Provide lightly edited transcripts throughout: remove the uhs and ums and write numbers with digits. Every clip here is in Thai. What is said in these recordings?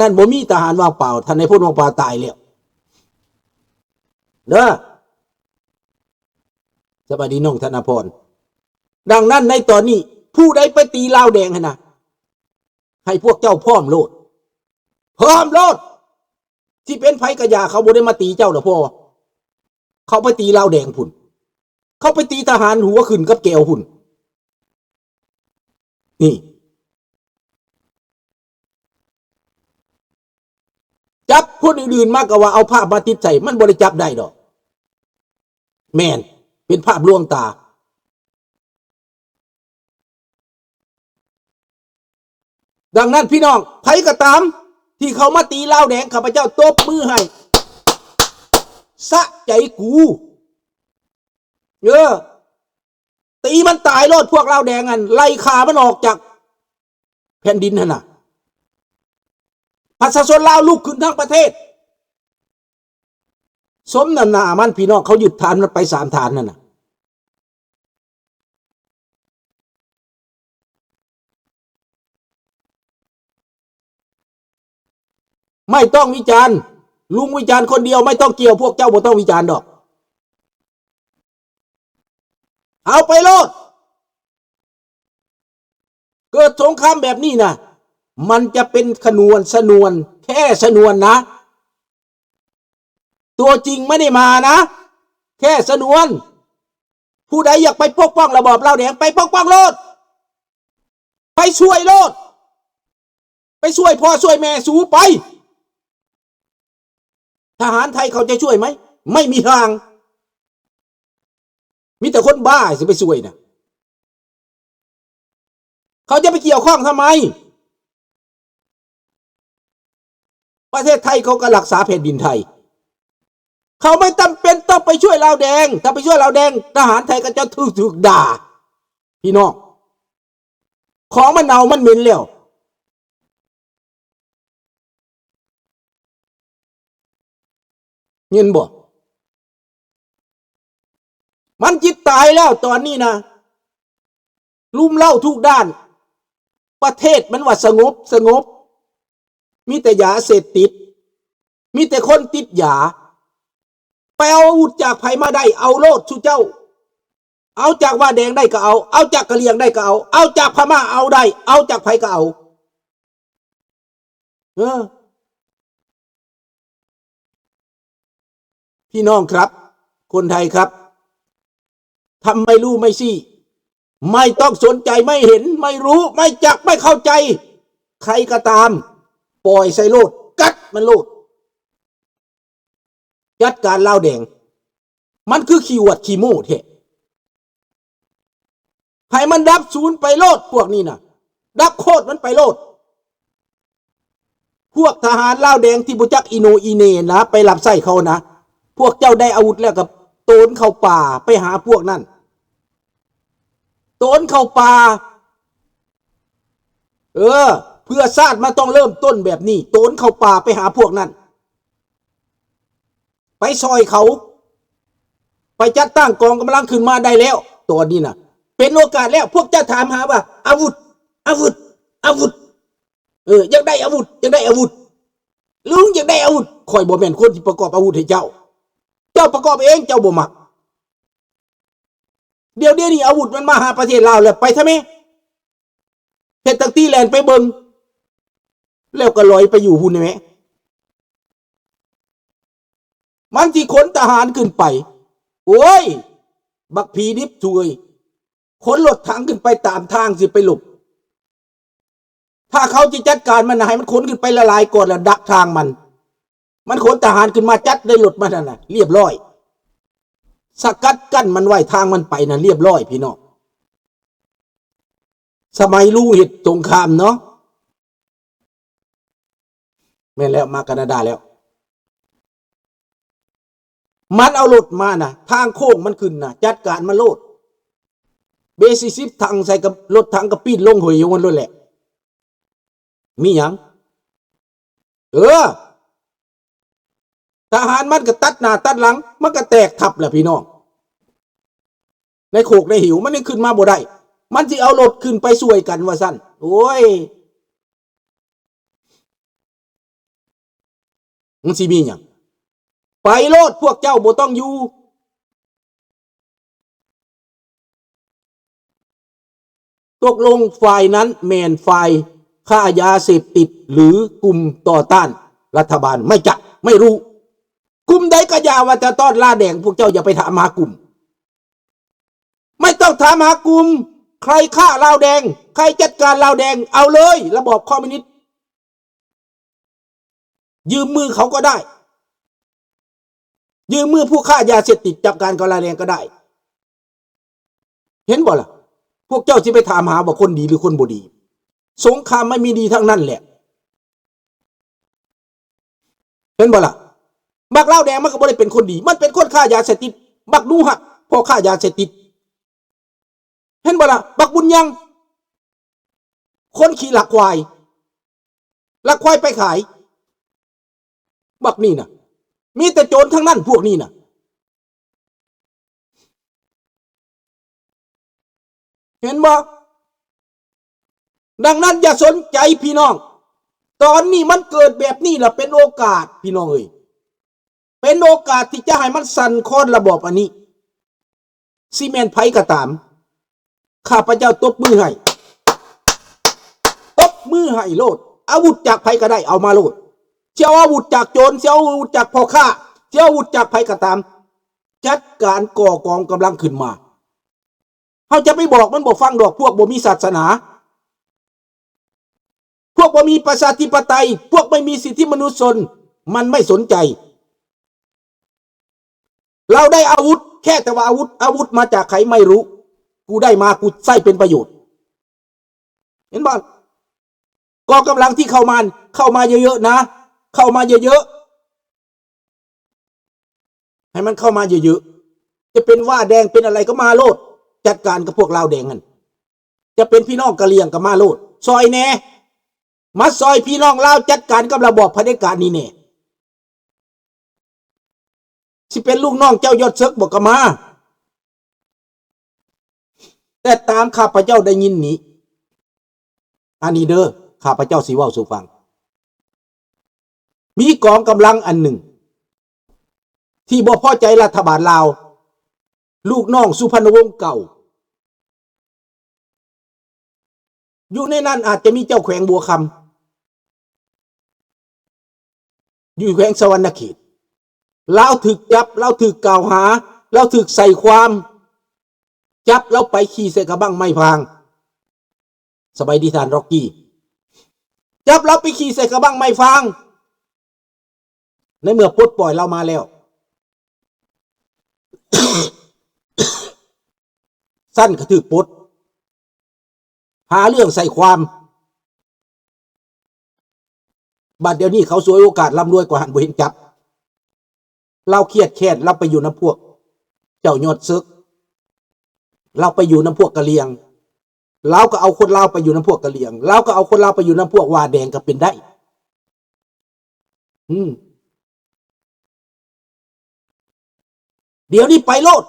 นั่นบ่มีทหารว่างเปล่าท่านในพลว่างเปล่าตายแล้วเด้อสวัสดีน้องธนพรดังนั้นในตอนนี้ผู้ใดไปตีลาวแดงนะให้พวกเจ้าพร้อมโลดที่เป็นไผกระยาเขาบ่ได้มาตีเจ้าหรอกพ่อเขาไปตีลาวแดงพุ่นเขาไปตีทหารหัวขึ้นกับแก้วพุ่นนี่จับคนอื่นๆมากกว่าเอาภาพมาติดใส่มันบ่ได้จับได้ดอกแม่นเป็นภาพลวงตาดังนั้นพี่น้องไผก็ตามที่เขามาตีลาวแดงข้าพเจ้าตบมือให้สะใจกูตีมันตายโลดพวกลาวแดงอันไล่ขามันออกจากแผ่นดินนั่นน่ะประชาชนลาวลุกขึ้นทั้งประเทศสมน้ำหน้ามันพี่น้องเขาหยุดฐานมันไป3 ฐานนั่นน่ะไม่ต้องวิจารณ์ลุงวิจารณ์คนเดียวไม่ต้องเกี่ยวพวกเจ้าบ่ต้องวิจารณ์ดอกเอาไปโลดเกิดสงครามแบบนี้นะมันจะเป็นสนวนแค่สนวนนะตัวจริงไม่ได้มานะแค่สนวนผู้ใดอยากไปปกป้องระบอบลาวแดงไปปกป้องโลดไปช่วยโลดไปช่วยพ่อช่วยแม่สู้ไปทหารไทยเขาจะช่วยไหมไม่มีทางมีแต่คนบ้าสิไปช่วยนะเขาจะไปเกี่ยวข้องทำไมประเทศไทยเขาก็รักษาแผ่นดินไทยเขาไม่จำเป็นต้องไปช่วยลาวแดงถ้าไปช่วยลาวแดงทหารไทยก็จะถูกด่าพี่น้องของมันเน่ามันเหม็นแล้วเงินบ่มันจิตตายแล้วตอนนี้นะลุ่มเล่าทุกด้านประเทศมันว่าสงบมีแต่ยาเสพติดมีแต่คนติดยาไปเอาอาวุธจากไผมาได้เอาโลดชูเจ้าเอาจากว่าแดงได้ก็เอาจากกะเหรี่ยงได้ก็เอาจากพม่าเอาได้เอาจากไผก็เอาพี่น้องครับคนไทยครับทำไม่รู้ไม่ซี่ไม่ต้องสนใจไม่เห็นไม่รู้ไม่จักไม่เข้าใจใครก็ตามปล่อยใส่โลดกัดมันโลดจัดการลาวแดงมันคือขี้วัดขี้โม่เถอะให้มันดับศูนย์ไปโลดพวกนี้นะดับโคตรมันไปโลดพวกทหารลาวแดงที่บุจักอีโนอีเนนะไปรับใส่เขานะพวกเจ้าได้อาวุธแล้วกับโตนเข้าป่าไปหาพวกนั้นโตนเข้าป่าเพื่อชาติมาต้องเริ่มต้นแบบนี้โตนเข้าป่าไปหาพวกนั้นไปซอยเขาไปจัดตั้งกองกำลังขึ้นมาได้แล้วตัวนี้นะเป็นโอกาสแล้วพวกเจ้าถามหาว่าอาวุธอยากได้อาวุธลุงอยากได้อาวุธคอยบ่แม่นคนที่ประกอบอาวุธให้เจ้าประกอบเองเจ้าบ่มักเดี๋ยวนี้อาวุธมันมาหาประเทศลาวแล้วไปทำไมเฮ็ดตั้งตีแลนไปเบิ่งแล้วก็ลอยไปอยู่หุ่นแหมมันสิขนทหารขึ้นไปโอ้ยบักผีดิบช่วยขนรถถังขึ้นไปตามทางสิไปหลบถ้าเขาจะจัดการมันให้มันขนขึ้นไปละลายก่อนแล้วดักทางมันขนทหารขึ้นมาจัดได้รถมันน่ะเรียบร้อยสกัดกั้นมันไว้ทางมันไปน่ะเรียบร้อยพี่น้องสมัยรู้เหตุสงครามเนาะแม่นแล้วมาแคนาดาแล้วมันเอารถมาน่ะทางโค้งมันขึ้นน่ะจัดการมันโลดเบสิซิฟถังใส่กับรถถังกับปีนลงหวยมันเลยแหละมีหยังทหารมันก็ตัดหน้าตัดหลังมันก็แตกทับแหละพี่น้องในโขกในหิวมันยังขึ้นมาบ่ได้มันสิเอารถขึ้นไปช่วยกันว่าซั่นโอ้ย มันสิมีหยังไปโลดพวกเจ้าบ่ต้องอยู่ตกลงฝ่ายนั้นแมนฝ่ายฆ่ายาเสพติดหรือกลุ่มต่อต้านรัฐบาลไม่จักไม่รู้กลุ่มใดก็อย่าว่าจะต้อนล่าแดงพวกเจ้าอย่าไปถามหากลุ่มไม่ต้องถามหากลุ่มใครฆ่าลาวแดงใครจัดการลาวแดงเอาเลยระบอบคอมมิวนิสต์ยืมมือเขาก็ได้ยืมมือผู้ฆ่ายาเสพติดจับการกับลาวแดงก็ได้เห็นบ่ล่ะพวกเจ้าสิไปถามหาว่าคนดีหรือคนบ่ดีสงครามไม่มีดีทั้งนั้นแหละเห็นบ่ล่ะบักลาวแดงมันก็บ่ได้เป็นคนดีมันเป็นคนฆ่ายาเสพติดบักนูหักพอฆ่ายาเสพติดเห็นบ่ล่ะบักบุญยังคนขี่หลักควายไปขายบักนี่นะมีแต่โจรทั้งนั้นพวกนี้นะเห็นบ่ดังนั้นอย่าสนใจพี่น้องตอนนี้มันเกิดแบบนี้ล่ะเป็นโอกาสพี่น้องเอ้ยเป็นโอกาสที่จะให้มันสั่นคลอนระบบอันนี้ซีเมนต์ไผก็ตามข้าพเจ้าตบมือให้โลดอาวุธจากไผก็ได้เอามาโลดเจ้าอาวุธจากโจรเจ้าอาวุธจากพ่อค้าเจ้าอาวุธจากไผก็ตามจัดการก่อกองกำลังขึ้นมาเขาจะไปบอกมันบอกฟังดอกพวกบ่มีศาสนาพวกบ่มีประชาธิปไตยพวกไม่มีสิทธิมนุษยชนมันไม่สนใจเราได้อาวุธแค่แต่ว่าอาวุธมาจากใครไม่รู้กูได้มากูใช้เป็นประโยชน์เห็นบ้างกองกำลังที่เข้ามาเยอะๆนะเข้ามาเยอะๆให้มันเข้ามาเยอะๆจะเป็นว่าแดงเป็นอะไรก็มาโลดจัดการกับพวกลาวแดงกันจะเป็นพี่น้องกะเหรี่ยงก็มาโลดซอยแน่มาซอยพี่น้องลาวจัดการกับระบอบเผด็จการนี่แน่สิเป็นลูกน้องเจ้ายอดเซิกบอกก็มาแต่ตามข้าพเจ้าได้ยินนี้อันนี้เด้อข้าพเจ้าสิเว้าสู่ฟังมีกองกำลังอันหนึ่งที่บ่พอใจรัฐบาลลาวลูกน้องสุพรรณวงศ์เก่าอยู่ในนั้นอาจจะมีเจ้าแขวงบัวคำอยู่แขวงสวรรณเขตเราถึกจับเราถึกกล่าวหาเราถึกใส่ความจับเราไปขี่ใส่กระบังไม้พางสบายดีท่านร็อกกี้จับเราไปขี่ใส่กระบังไม้ฟางในเมื่อปลดปล่อยเรามาแล้ว สั้นก็ถือปลดหาเรื่องใส่ความบัดเดี๋ยวนี้เขาสวยโอกาสร่ำรวยกว่าหันบ่เห็นจับเราเครียดแค้นเราไปอยู่น้ำพวกเจ้ายอดซึกเราไปอยู่น้ำพวกกะเหรี่ยงเราก็เอาคนเราไปอยู่น้ำพวกกะเหรี่ยงเราก็เอาคนเราไปอยู่น้ำพวกวาแดงก็เป็นได้เดี๋ยวนี้ไปโลด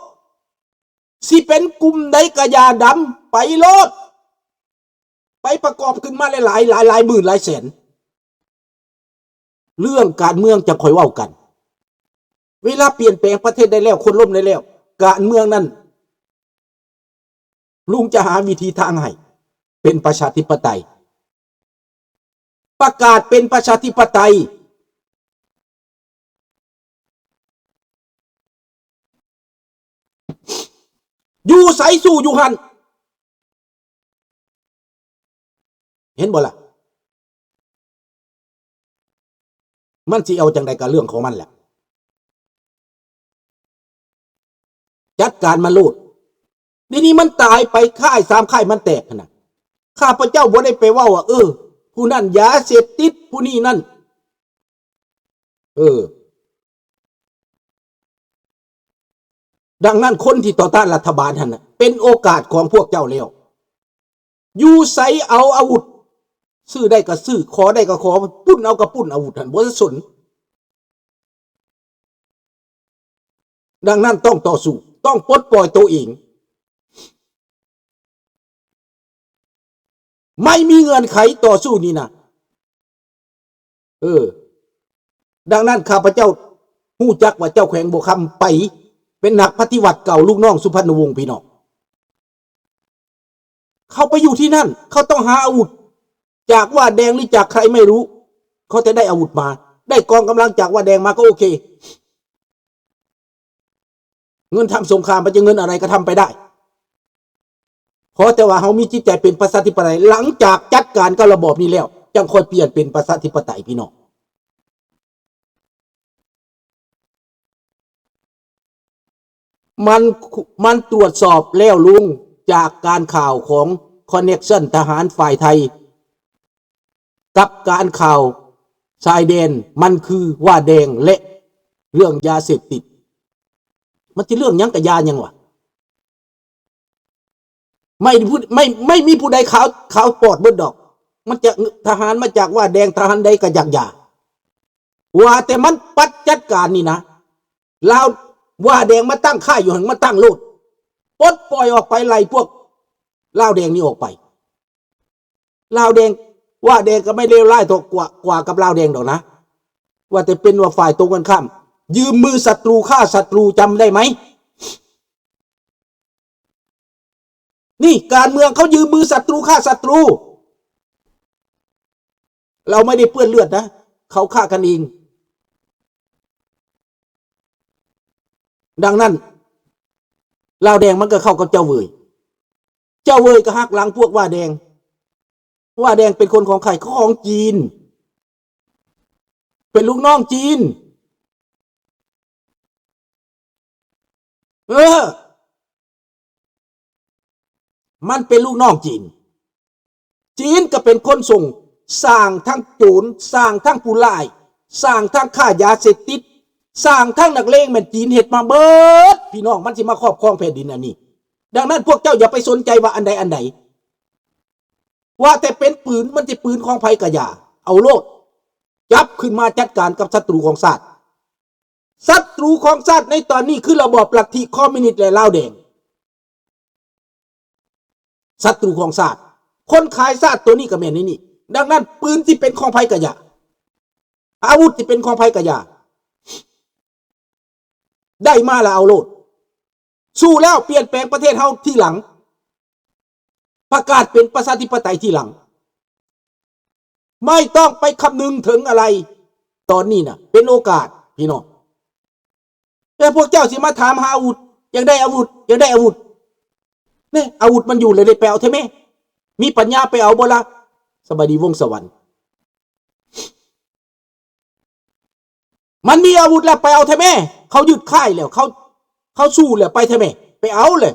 สิเป็นกลุ่มใดกะยาดำไปโลดไปประกอบขึ้นมาหลายหมื่นหลายแสนเรื่องการเมืองจะค่อยเว้ากันเวลาเปลี่ยนแปลงประเทศได้แล้วคนล้มได้แล้วการเมืองนั้นลุงจะหาวิธีทางให้เป็นประชาธิปไตยประกาศเป็นประชาธิปไตยอยู่ใสสู่อยู่หันเห็นบ่ล่ะมันสิเอาจังใดกับเรื่องของมันแหละจัดการมาโลดนี่มันตายไปค่าย3 ค่ายมันแตกนะข้าพเจ้าบ่ได้ไปว่าผู้นั่นยาเสพติดผู้นี้นั่นดังนั้นคนที่ต่อต้านรัฐบาลท่านน่ะเป็นโอกาสของพวกเจ้าแล้วอยู่ใสเอาอาวุธซื้อได้ก็ซื้อขอได้ก็ขอปุ้นเอาก็ปุ้นอาวุธท่านบ่สนดังนั้นต้องต่อสู้ต้องปลดปล่อยตัวเองไม่มีเงื่อนไขต่อสู้นี่นะ ดังนั้นข้าพเจ้าฮู้จักว่าเจ้าแขวงบ่คำไปเป็นนักปฏิวัติเก่าลูกน้องสุพรรณวงศ์พี่น้องเขาไปอยู่ที่นั่นเขาต้องหาอาวุธจากว่าแดงหรือจากใครไม่รู้เขาจะได้อาวุธมาได้กองกำลังจากว่าแดงมาก็โอเคเงินทำสงครามมันจะเงินอะไรก็ทำไปได้เพราะแต่ว่าเขามีจิตใจเป็นประชาธิปไตยหลังจากจัดการกับระบอบนี้แล้วจังค่อยเปลี่ยนเป็นประชาธิปไตยพี่น้องมันตรวจสอบแล้วลุงจากการข่าวของคอนเน็กชันทหารฝ่ายไทยกับการข่าวชายแดนมันคือว่าแดงและเรื่องยาเสพติดมันจะเรื่องยังกับยายังวะไม่มีผู้ใดขาวปอดเบิดดอกมันจะทหารมาจากว่าแดงทหารใดก็อยากยาว่าแต่มันปัดจัดการนี่นะลาวว่าแดงมาตั้งค่ายอยู่หันมาตั้งโลดปลดปล่อยออกไปไล่พวกลาวแดงนี่ออกไปลาวแดงว่าแดงก็ไม่เลวร้ายกว่ากับลาวแดงดอกนะว่าแต่เป็นว่าฝ่ายตรงกันข้ามยืมมือศัตรูฆ่าศัตรูจำได้ไหมนี่การเมืองเขายืมมือศัตรูฆ่าศัตรูเราไม่ได้เปื้อนเลือดนะเขาฆ่ากันเองดังนั้นลาวแดงมันก็เข้ากับเจ้าเวยก็หักหลังพวกว่าแดงเป็นคนของใครของจีนเป็นลูกน้องจีนมันเป็นลูกน้องจีนก็เป็นคนส่งสร้างทั้งโจรสร้างทั้งผู้ร้ายสร้างทั้งค้ายาเสพติดสร้างทั้งนักเลงแม่นจีนเฮ็ดมาเบิดพี่น้องมันสิมาครอบครองแผ่นดินอันนี้ดังนั้นพวกเจ้าอย่าไปสนใจว่าอันใดว่าแต่เป็นปืนมันจะปืนของไผกะอย่าเอาโลดจับขึ้นมาจัดการกับศัตรูของชาติในตอนนี้คือระบอบลัทธิคอมมิวนิสต์และลาวแดงศัตรูของชาติคนขายชาติตัวนี้ก็แม่นนี่ดังนั้นปืนที่เป็นของไผกะอย่าอาวุธที่เป็นของไผกะอย่าได้มาแล้วเอาโลดสู้แล้วเปลี่ยนแปลงประเทศเฮาที่หลังประกาศเป็นประชาธิปไตยที่หลังไม่ต้องไปคำนึงถึงอะไรตอนนี้นะเป็นโอกาสพี่น้องแต่พวกเจ้าสิมาถามหาอาวุธยังได้อาวุธเนี่ยอาวุธมันอยู่เลยได้ไปเอาใช่ไหมมีปัญญาไปเอาบ่ละสบายดีวงสวรรค์มันมีอาวุธแล้วไปเอาใช่ไหมเขายึดค่ายแล้วเขาสู้แล้วไปใช่ไหมไปเอาเลย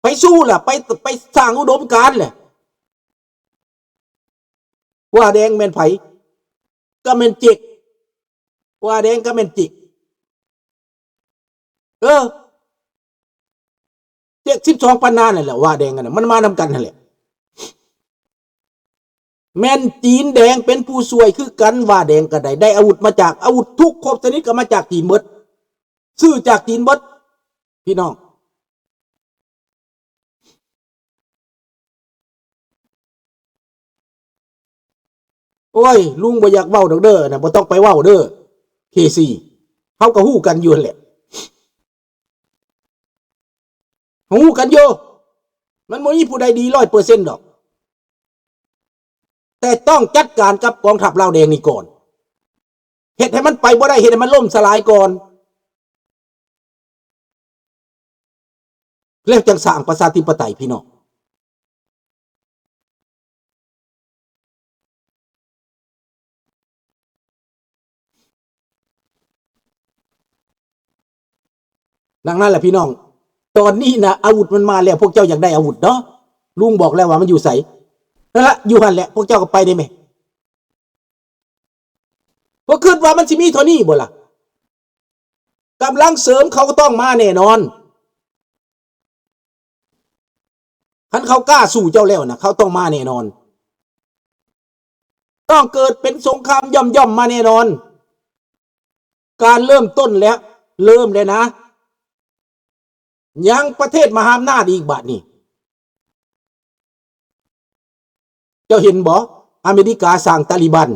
ไปสู้ล่ะไปสร้างอุดมการณ์แหละว่าแดงแม่นไผก็แม่นจิกว่าแดงก็แม่นจิกเจ็ก12 ปันนานั่นแหละว่าแดงกันนะมันมานำกันนั่นแหละแม่นจีนแดงเป็นผู้ช่วยคือกันว่าแดงก็ได้อาวุธมาจากอาวุธทุกครบชนิดก็มาจากจีนหมดซื้อจากจีนหมดพี่น้องโอ้ยลุงบ่อยากเว้าดอกเด้อนะบ่ต้องไปเว้าเด้อเคซีเขาก็ฮู้กันอยู่แหละฮู้กันอยู่มันบ่มีผู้ใดดี 100% ดอกแต่ต้องจัดการกับกองทัพลาวแดงนี่ก่อนเฮ็ดให้มันไปบ่ได้เฮ็ดให้มันล่มสลายก่อนแล้วจังสร้างประชาธิปไตยพี่น้องดังนั้นแหละพี่น้องตอนนี้นะอาวุธมันมาแล้วพวกเจ้าอยากได้อาวุธเนาะลุงบอกแล้วว่ามันอยู่ไสนั่นละอยู่หั่นแหละพวกเจ้าก็ไปได้ไหมพวกคิดว่ามันสิมีเท่านี้บ่ล่ะกำลังเสริมเขาก็ต้องมาแน่นอนคันเขากล้าสู้เจ้าแล้วนะเขาต้องมาแน่นอนต้องเกิดเป็นสงครามย่อมมาแน่นอนการเริ่มต้นแล้วนะยังประเทศมหาอำนาจอีกบาทนี่เจ้าเห็นบ่อเมริกาสร้างตาลิบัน